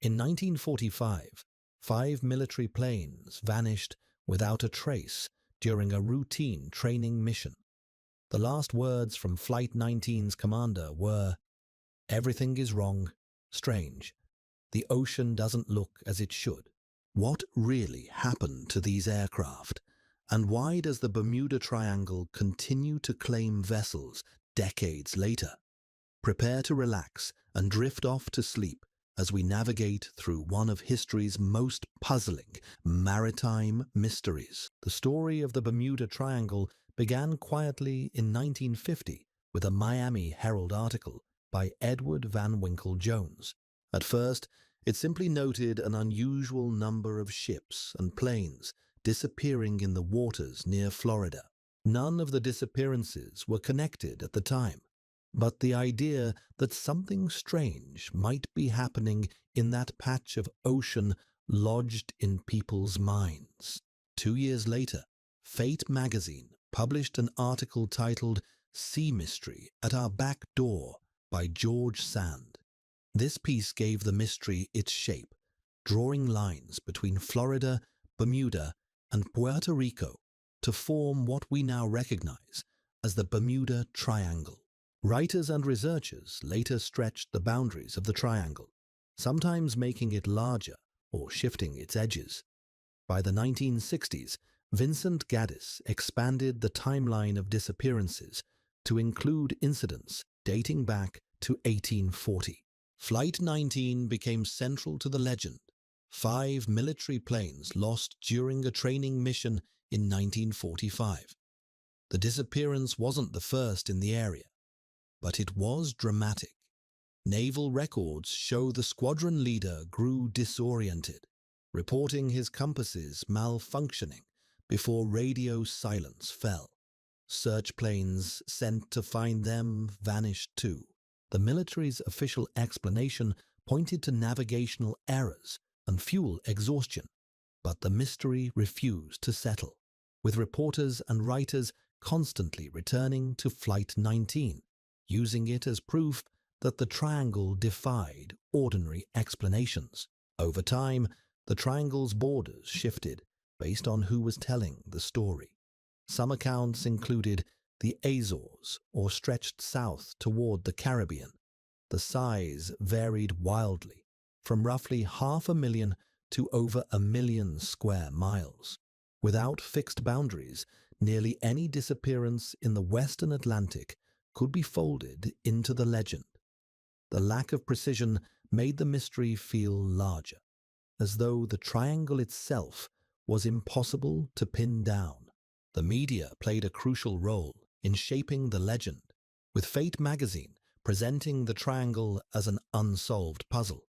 In 1945, 5 military planes vanished without a trace during a routine training mission. The last words from Flight 19's commander were, "Everything is wrong, strange. The ocean doesn't look as it should." What really happened to these aircraft? And why does the Bermuda Triangle continue to claim vessels decades later? Prepare to relax and drift off to sleep as we navigate through one of history's most puzzling maritime mysteries. The story of the Bermuda Triangle began quietly in 1950 with a Miami Herald article by Edward Van Winkle Jones. At first, it simply noted an unusual number of ships and planes disappearing in the waters near Florida. None of the disappearances were connected at the time, but the idea that something strange might be happening in that patch of ocean lodged in people's minds. 2 years later, Fate magazine published an article titled "Sea Mystery at Our Back Door" by George Sand. This piece gave the mystery its shape, drawing lines between Florida, Bermuda, and Puerto Rico to form what we now recognize as the Bermuda Triangle. Writers and researchers later stretched the boundaries of the triangle, sometimes making it larger or shifting its edges. By the 1960s, Vincent Gaddis expanded the timeline of disappearances to include incidents dating back to 1840. Flight 19 became central to the legend. 5 military planes lost during a training mission in 1945. The disappearance wasn't the first in the area, but it was dramatic. Naval records show the squadron leader grew disoriented, reporting his compasses malfunctioning before radio silence fell. Search planes sent to find them vanished too. The military's official explanation pointed to navigational errors and fuel exhaustion, but the mystery refused to settle, with reporters and writers constantly returning to Flight 19, using it as proof that the triangle defied ordinary explanations. Over time, the triangle's borders shifted based on who was telling the story. Some accounts included the Azores or stretched south toward the Caribbean. The size varied wildly, from roughly 500,000 to over 1,000,000 square miles. Without fixed boundaries, nearly any disappearance in the Western Atlantic could be folded into the legend. The lack of precision made the mystery feel larger, as though the triangle itself was impossible to pin down. The media played a crucial role in shaping the legend, with Fate magazine presenting the triangle as an unsolved puzzle.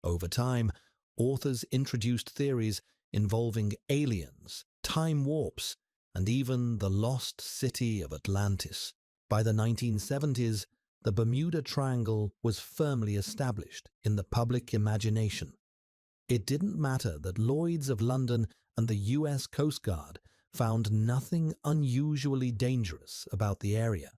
Over time, authors introduced theories involving aliens, time warps, and even the lost city of Atlantis. By the 1970s, the Bermuda Triangle was firmly established in the public imagination. It didn't matter that Lloyd's of London and the US Coast Guard found nothing unusually dangerous about the area.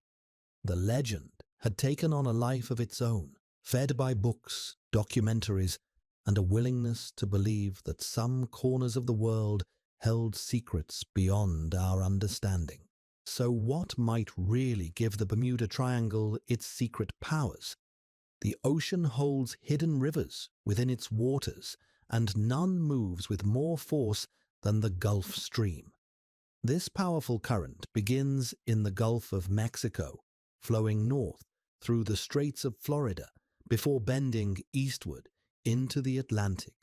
The legend had taken on a life of its own, fed by books, documentaries, and a willingness to believe that some corners of the world held secrets beyond our understanding. So what might really give the Bermuda Triangle its secret powers? The ocean holds hidden rivers within its waters, and none moves with more force than the Gulf Stream. This powerful current begins in the Gulf of Mexico, flowing north through the Straits of Florida before bending eastward into the Atlantic.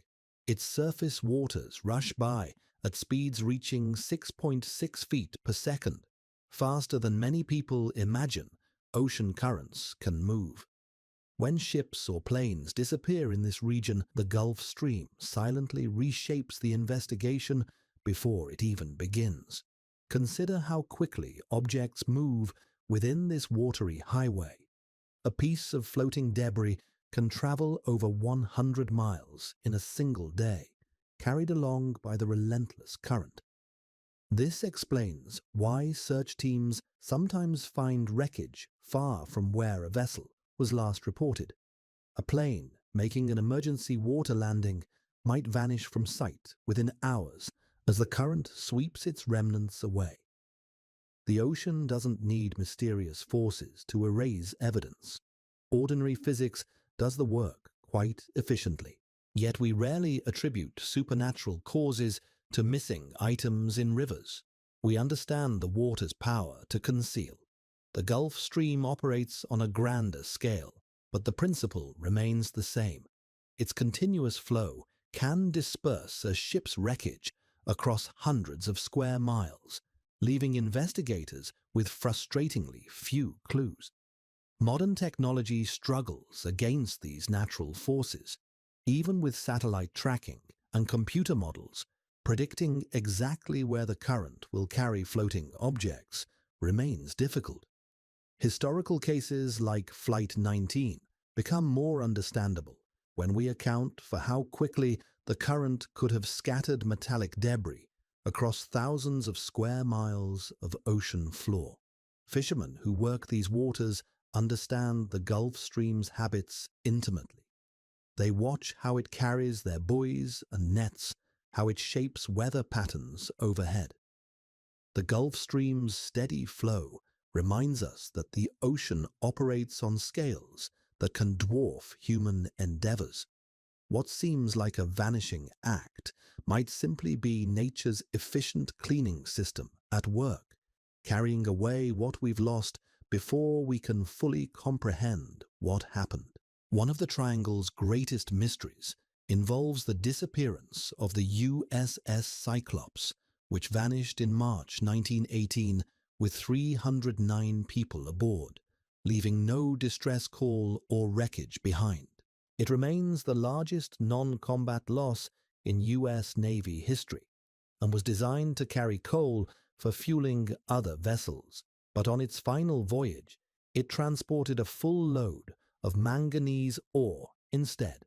Its surface waters rush by at speeds reaching 6.6 feet per second, faster than many people imagine ocean currents can move. When ships or planes disappear in this region, the Gulf Stream silently reshapes the investigation before it even begins. Consider how quickly objects move within this watery highway. A piece of floating debris can travel over 100 miles in a single day, carried along by the relentless current. This explains why search teams sometimes find wreckage far from where a vessel was last reported. A plane making an emergency water landing might vanish from sight within hours as the current sweeps its remnants away. The ocean doesn't need mysterious forces to erase evidence. Ordinary physics does the work quite efficiently. Yet we rarely attribute supernatural causes to missing items in rivers. We understand the water's power to conceal. The Gulf Stream operates on a grander scale, but the principle remains the same. Its continuous flow can disperse a ship's wreckage across hundreds of square miles, leaving investigators with frustratingly few clues. Modern technology struggles against these natural forces, even with satellite tracking and computer models. Predicting exactly where the current will carry floating objects remains difficult. Historical cases like Flight 19 become more understandable when we account for how quickly the current could have scattered metallic debris across thousands of square miles of ocean floor. Fishermen who work these waters understand the Gulf Stream's habits intimately. They watch how it carries their buoys and nets, how it shapes weather patterns overhead. The Gulf Stream's steady flow reminds us that the ocean operates on scales that can dwarf human endeavors. What seems like a vanishing act might simply be nature's efficient cleaning system at work, carrying away what we've lost before we can fully comprehend what happened. One of the triangle's greatest mysteries involves the disappearance of the USS Cyclops, which vanished in March 1918 with 309 people aboard, leaving no distress call or wreckage behind. It remains the largest non-combat loss in U.S. Navy history and was designed to carry coal for fueling other vessels, but on its final voyage, it transported a full load of manganese ore instead.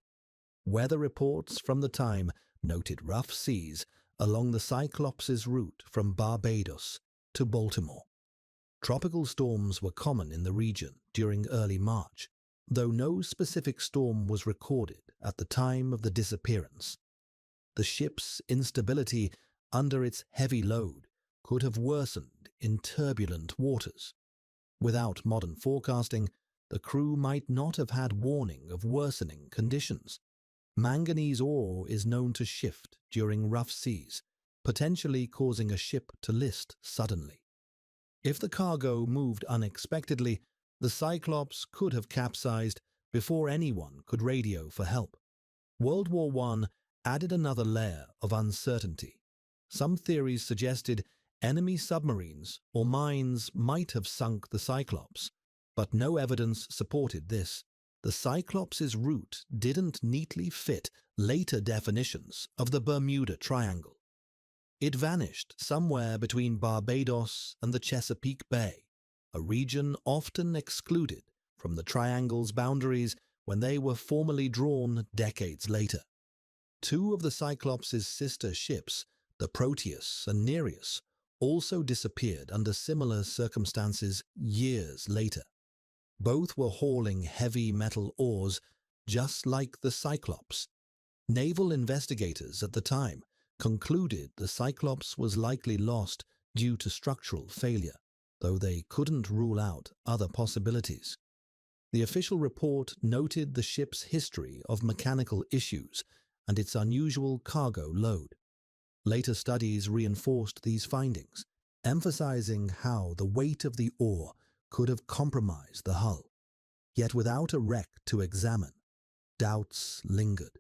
Weather reports from the time noted rough seas along the Cyclops' route from Barbados to Baltimore. Tropical storms were common in the region during early March, though no specific storm was recorded at the time of the disappearance. The ship's instability under its heavy load could have worsened in turbulent waters. Without modern forecasting, the crew might not have had warning of worsening conditions. Manganese ore is known to shift during rough seas, potentially causing a ship to list suddenly. If the cargo moved unexpectedly, the Cyclops could have capsized before anyone could radio for help. World War I added another layer of uncertainty. Some theories suggested enemy submarines or mines might have sunk the Cyclops, but no evidence supported this. The Cyclops' route didn't neatly fit later definitions of the Bermuda Triangle. It vanished somewhere between Barbados and the Chesapeake Bay, a region often excluded from the triangle's boundaries when they were formally drawn decades later. Two of the Cyclops' sister ships, the Proteus and Nereus, also disappeared under similar circumstances years later. Both were hauling heavy metal ores, just like the Cyclops. Naval investigators at the time concluded the Cyclops was likely lost due to structural failure, though they couldn't rule out other possibilities. The official report noted the ship's history of mechanical issues and its unusual cargo load. Later studies reinforced these findings, emphasizing how the weight of the ore could have compromised the hull. Yet without a wreck to examine, doubts lingered.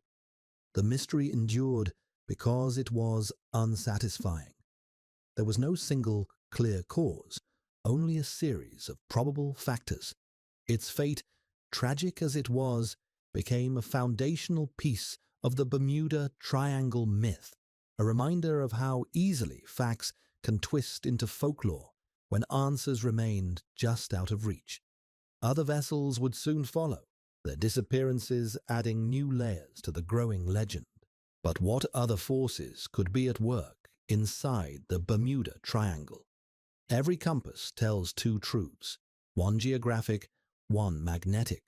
The mystery endured because it was unsatisfying. There was no single clear cause, only a series of probable factors. Its fate, tragic as it was, became a foundational piece of the Bermuda Triangle myth, a reminder of how easily facts can twist into folklore when answers remained just out of reach. Other vessels would soon follow, their disappearances adding new layers to the growing legend. But what other forces could be at work inside the Bermuda Triangle? Every compass tells two truths, one geographic, one magnetic.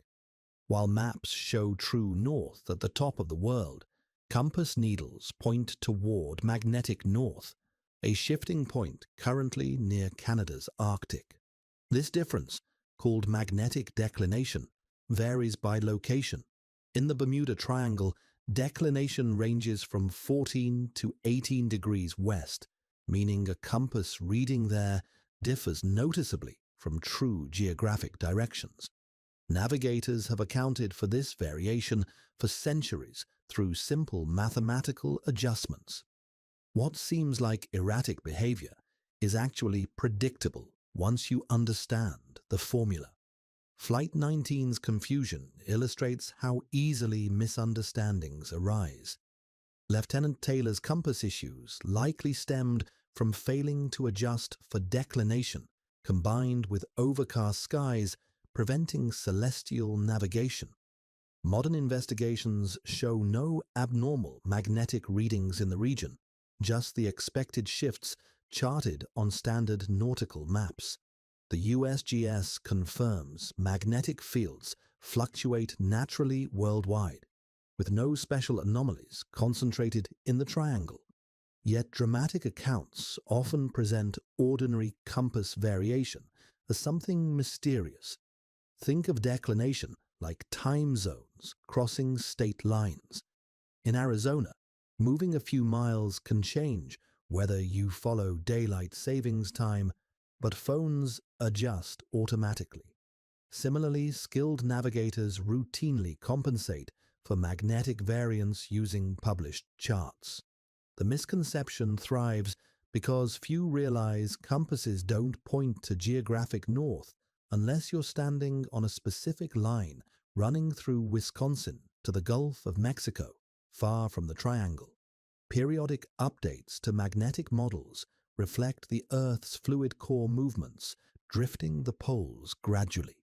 While maps show true north at the top of the world, compass needles point toward magnetic north, a shifting point currently near Canada's Arctic. This difference, called magnetic declination, varies by location. In the Bermuda Triangle, declination ranges from 14 to 18 degrees west, meaning a compass reading there differs noticeably from true geographic directions. Navigators have accounted for this variation for centuries through simple mathematical adjustments. What seems like erratic behavior is actually predictable once you understand the formula. Flight 19's confusion illustrates how easily misunderstandings arise. Lieutenant Taylor's compass issues likely stemmed from failing to adjust for declination, combined with overcast skies preventing celestial navigation. Modern investigations show no abnormal magnetic readings in the region, just the expected shifts charted on standard nautical maps. The USGS confirms magnetic fields fluctuate naturally worldwide, with no special anomalies concentrated in the triangle. Yet dramatic accounts often present ordinary compass variation as something mysterious. Think of declination like time zones crossing state lines. In Arizona, moving a few miles can change whether you follow daylight savings time, but phones adjust automatically. Similarly, skilled navigators routinely compensate for magnetic variance using published charts. The misconception thrives because few realize compasses don't point to geographic north unless you're standing on a specific line running through Wisconsin to the Gulf of Mexico, far from the triangle. Periodic updates to magnetic models reflect the Earth's fluid core movements, drifting the poles gradually.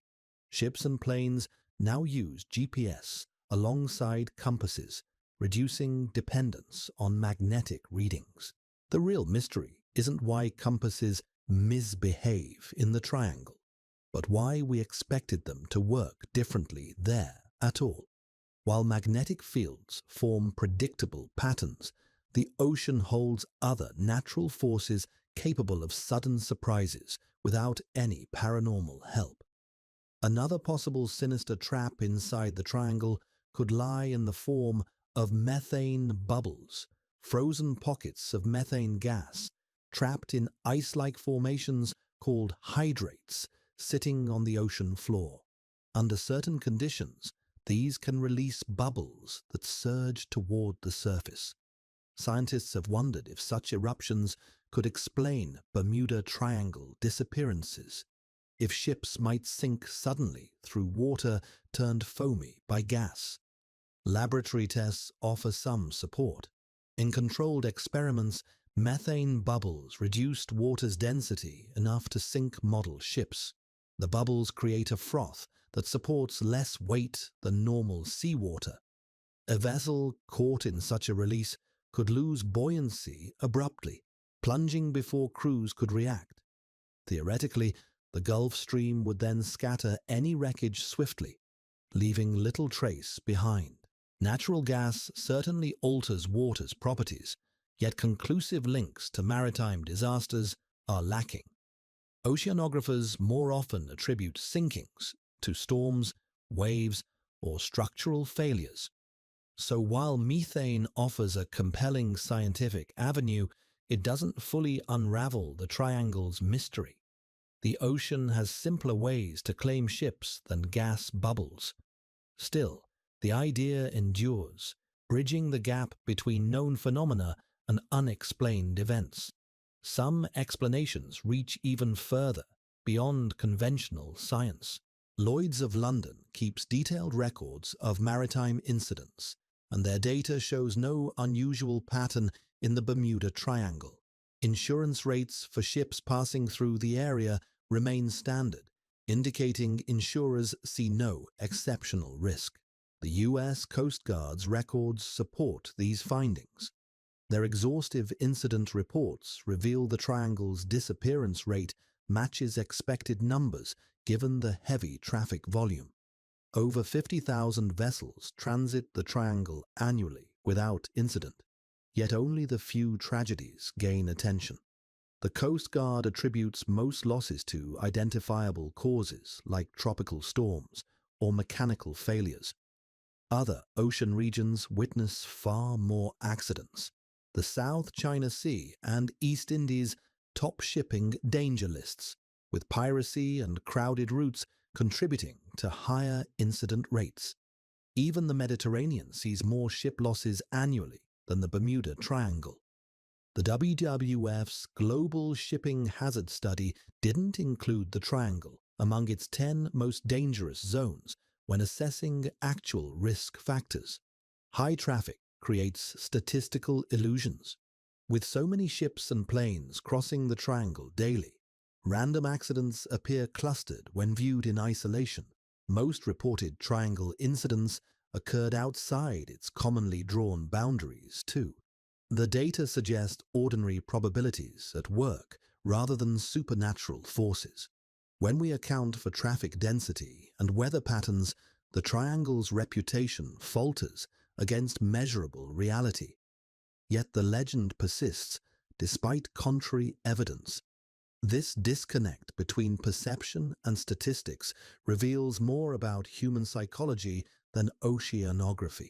Ships and planes now use GPS alongside compasses, reducing dependence on magnetic readings. The real mystery isn't why compasses misbehave in the triangle, but why we expected them to work differently there at all. While magnetic fields form predictable patterns, the ocean holds other natural forces capable of sudden surprises without any paranormal help. Another possible sinister trap inside the triangle could lie in the form of methane bubbles, frozen pockets of methane gas, trapped in ice-like formations called hydrates, sitting on the ocean floor. Under certain conditions, these can release bubbles that surge toward the surface. Scientists have wondered if such eruptions could explain Bermuda Triangle disappearances, if ships might sink suddenly through water turned foamy by gas. Laboratory tests offer some support. In controlled experiments, methane bubbles reduced water's density enough to sink model ships. The bubbles create a froth that supports less weight than normal seawater. A vessel caught in such a release could lose buoyancy abruptly, plunging before crews could react. Theoretically, the Gulf Stream would then scatter any wreckage swiftly, leaving little trace behind. Natural gas certainly alters water's properties, yet conclusive links to maritime disasters are lacking. Oceanographers more often attribute sinkings to storms, waves, or structural failures. So while methane offers a compelling scientific avenue, it doesn't fully unravel the triangle's mystery. The ocean has simpler ways to claim ships than gas bubbles. Still, the idea endures, bridging the gap between known phenomena and unexplained events. Some explanations reach even further, beyond conventional science. Lloyd's of London keeps detailed records of maritime incidents, and their data shows no unusual pattern in the Bermuda Triangle. Insurance rates for ships passing through the area remain standard, indicating insurers see no exceptional risk. The U.S. Coast Guard's records support these findings. Their exhaustive incident reports reveal the triangle's disappearance rate matches expected numbers given the heavy traffic volume. Over 50,000 vessels transit the triangle annually without incident, yet only the few tragedies gain attention. The Coast Guard attributes most losses to identifiable causes like tropical storms or mechanical failures. Other ocean regions witness far more accidents. The South China Sea and East Indies top shipping danger lists, with piracy and crowded routes contributing to higher incident rates. Even the Mediterranean sees more ship losses annually than the Bermuda Triangle. The WWF's Global Shipping Hazard Study didn't include the Triangle among its 10 most dangerous zones when assessing actual risk factors. High traffic creates statistical illusions. With so many ships and planes crossing the Triangle daily, random accidents appear clustered when viewed in isolation. Most reported Triangle incidents occurred outside its commonly drawn boundaries, too. The data suggest ordinary probabilities at work rather than supernatural forces. When we account for traffic density and weather patterns, the Triangle's reputation falters against measurable reality. Yet the legend persists despite contrary evidence. This disconnect between perception and statistics reveals more about human psychology than oceanography.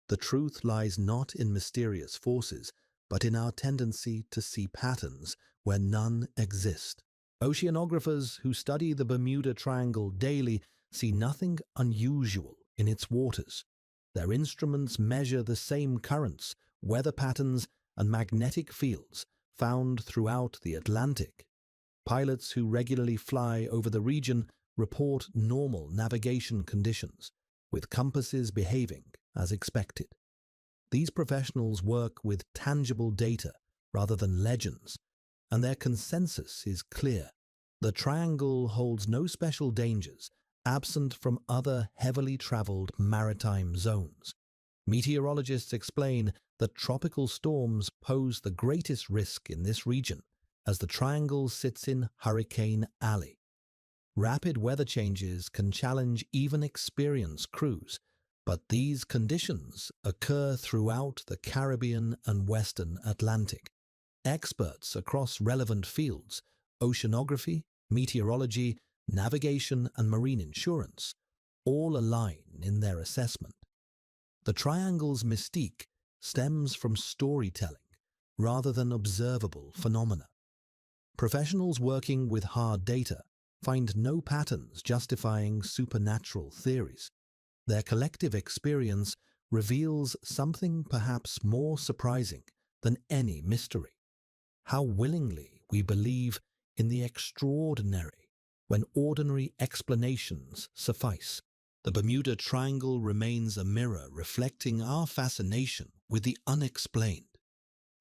The truth lies not in mysterious forces, but in our tendency to see patterns where none exist. Oceanographers who study the Bermuda Triangle daily see nothing unusual in its waters. Their instruments measure the same currents, weather patterns, and magnetic fields found throughout the Atlantic. Pilots who regularly fly over the region report normal navigation conditions, with compasses behaving as expected. These professionals work with tangible data rather than legends, and their consensus is clear. The Triangle holds no special dangers absent from other heavily traveled maritime zones. Meteorologists explain that tropical storms pose the greatest risk in this region, as the Triangle sits in Hurricane Alley. Rapid weather changes can challenge even experienced crews, but these conditions occur throughout the Caribbean and Western Atlantic. Experts across relevant fields, oceanography, meteorology, navigation, and marine insurance, all align in their assessment. The Triangle's mystique stems from storytelling rather than observable phenomena. Professionals working with hard data find no patterns justifying supernatural theories. Their collective experience reveals something perhaps more surprising than any mystery: how willingly we believe in the extraordinary when ordinary explanations suffice. The Bermuda Triangle remains a mirror reflecting our fascination with the unexplained.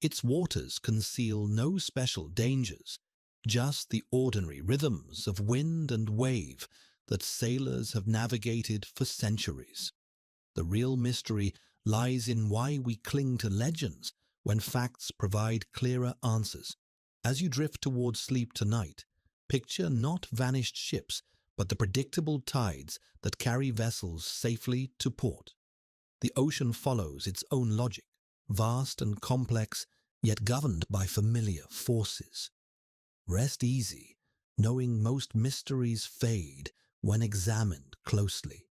Its waters conceal no special dangers, just the ordinary rhythms of wind and wave that sailors have navigated for centuries. The real mystery lies in why we cling to legends when facts provide clearer answers. As you drift towards sleep tonight, picture not vanished ships, but the predictable tides that carry vessels safely to port. The ocean follows its own logic, vast and complex, yet governed by familiar forces. Rest easy, knowing most mysteries fade when examined closely,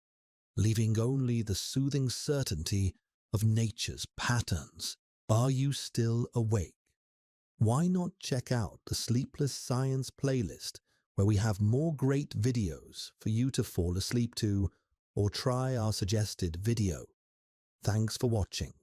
leaving only the soothing certainty of nature's patterns. Are you still awake? Why not check out the Sleepless Science playlist, where we have more great videos for you to fall asleep to, or try our suggested video. Thanks for watching.